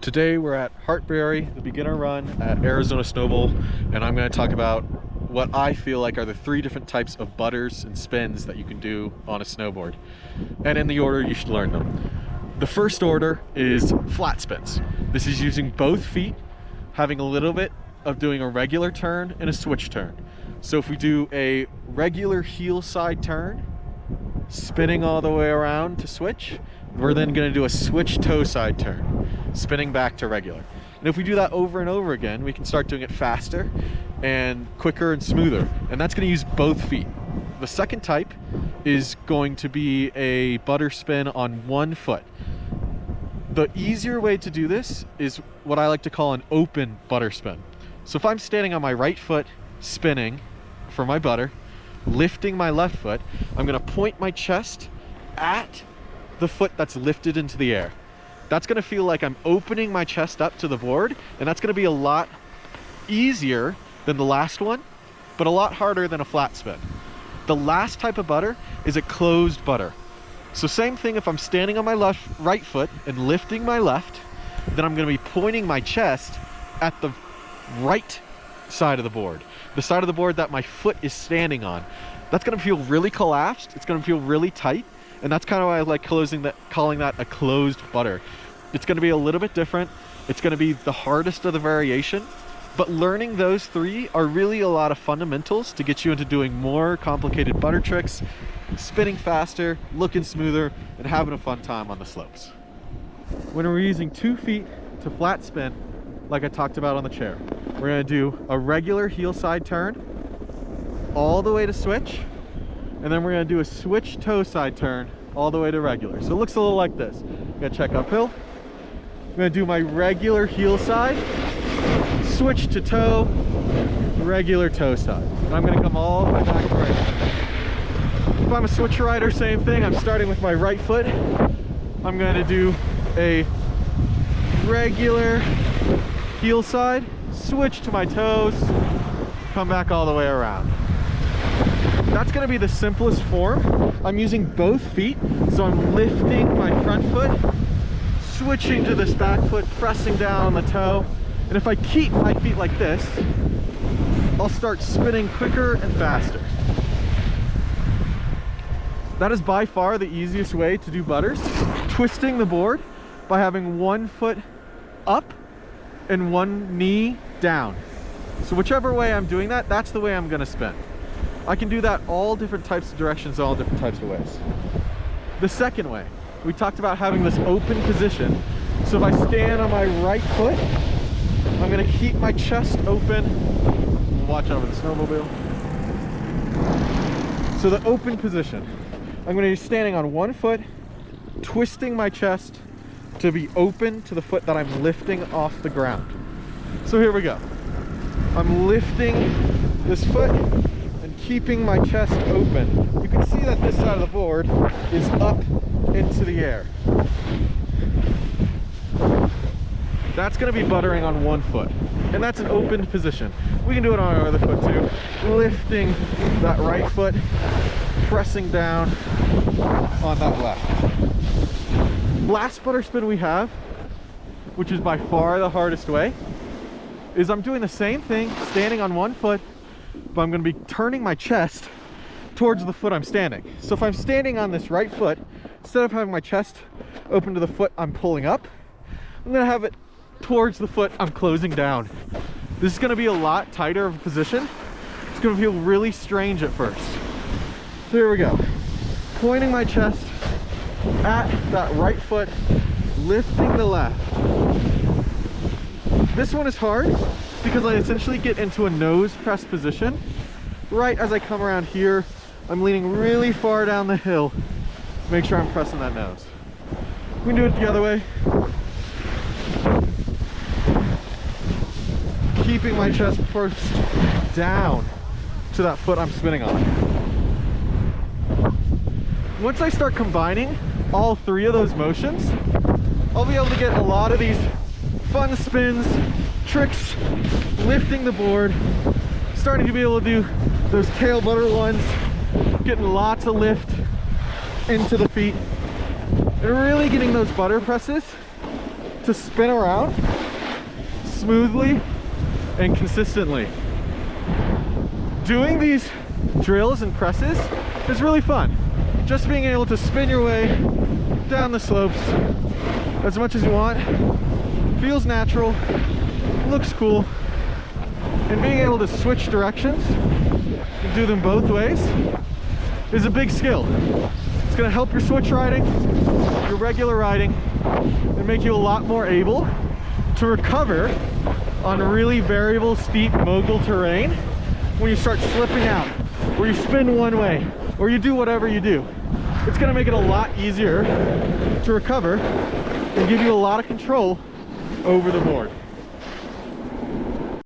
Today we're at Heartberry, the beginner run at Arizona Snowbowl, and I'm going to talk about what I feel like are the 3 different types of butters and spins that you can do on a snowboard, and in the order you should learn them. The first order is flat spins. This is using both feet, having a little bit of doing a regular turn and a switch turn. So if we do a regular heel side turn, spinning all the way around to switch, we're then going to do a switch toe side turn, spinning back to regular. And if we do that over and over again, we can start doing it faster and quicker and smoother. And that's going to use both feet. The second type is going to be a butter spin on one foot. The easier way to do this is what I like to call an open butter spin. So if I'm standing on my right foot spinning for my butter, lifting my left foot, I'm going to point my chest at the foot that's lifted into the air. That's going to feel like I'm opening my chest up to the board, and that's going to be a lot easier than the last one, but a lot harder than a flat spin. The last type of butter is a closed butter. So same thing, if I'm standing on my right foot and lifting my left, then I'm going to be pointing my chest at the right side of the board, the side of the board that my foot is standing on. That's going to feel really collapsed. It's going to feel really tight. And that's kind of why I like calling that a closed butter. It's going to be a little bit different. It's going to be the hardest of the variation, but learning those 3 are really a lot of fundamentals to get you into doing more complicated butter tricks, spinning faster, looking smoother, and having a fun time on the slopes. When we're using 2 feet to flat spin, like I talked about on the chair, we're going to do a regular heel side turn all the way to switch, and then we're going to do a switch toe side turn all the way to regular. So it looks a little like this. I'm going to check uphill. I'm going to do my regular heel side, switch to toe, regular toe side. And I'm going to come all the way back to right. If I'm a switch rider, same thing. I'm starting with my right foot. I'm going to do a regular heel side, switch to my toes, come back all the way around. That's going to be the simplest form. I'm using both feet, so I'm lifting my front foot, switching to this back foot, pressing down on the toe. And if I keep my feet like this, I'll start spinning quicker and faster. That is by far the easiest way to do butters, twisting the board by having one foot up and one knee down. So whichever way I'm doing that, that's the way I'm going to spin. I can do that all different types of directions, all different types of ways. The second way, we talked about having this open position. So if I stand on my right foot, I'm going to keep my chest open. Watch over the snowmobile. So the open position, I'm going to be standing on one foot, twisting my chest to be open to the foot that I'm lifting off the ground. So here we go. I'm lifting this foot and keeping my chest open. You can see that this side of the board is up into the air. That's going to be buttering on one foot, and that's an open position. We can do it on our other foot too. Lifting that right foot, pressing down on that left. Last butter spin we have, which is by far the hardest way, is I'm doing the same thing, standing on one foot, but I'm going to be turning my chest towards the foot I'm standing. So if I'm standing on this right foot, instead of having my chest open to the foot I'm pulling up, I'm going to have it towards the foot I'm closing down. This is going to be a lot tighter of a position. It's going to feel really strange at first. So here we go. Pointing my chest at that right foot, lifting the left. This one is hard because I essentially get into a nose press position. Right as I come around here, I'm leaning really far down the hill. Make sure I'm pressing that nose. We can do it the other way. Keeping my chest first down to that foot I'm spinning on. Once I start combining all 3 of those motions, I'll be able to get a lot of these fun spins, tricks, lifting the board, starting to be able to do those tail butter ones, getting lots of lift into the feet, and really getting those butter presses to spin around smoothly and consistently. Doing these drills and presses is really fun. Just being able to spin your way down the slopes as much as you want, feels natural, looks cool, and being able to switch directions and do them both ways is a big skill. It's going to help your switch riding, your regular riding, and make you a lot more able to recover on really variable, steep mogul terrain when you start slipping out, or you spin one way, or you do whatever you do. It's going to make it a lot easier to recover and give you a lot of control over the board.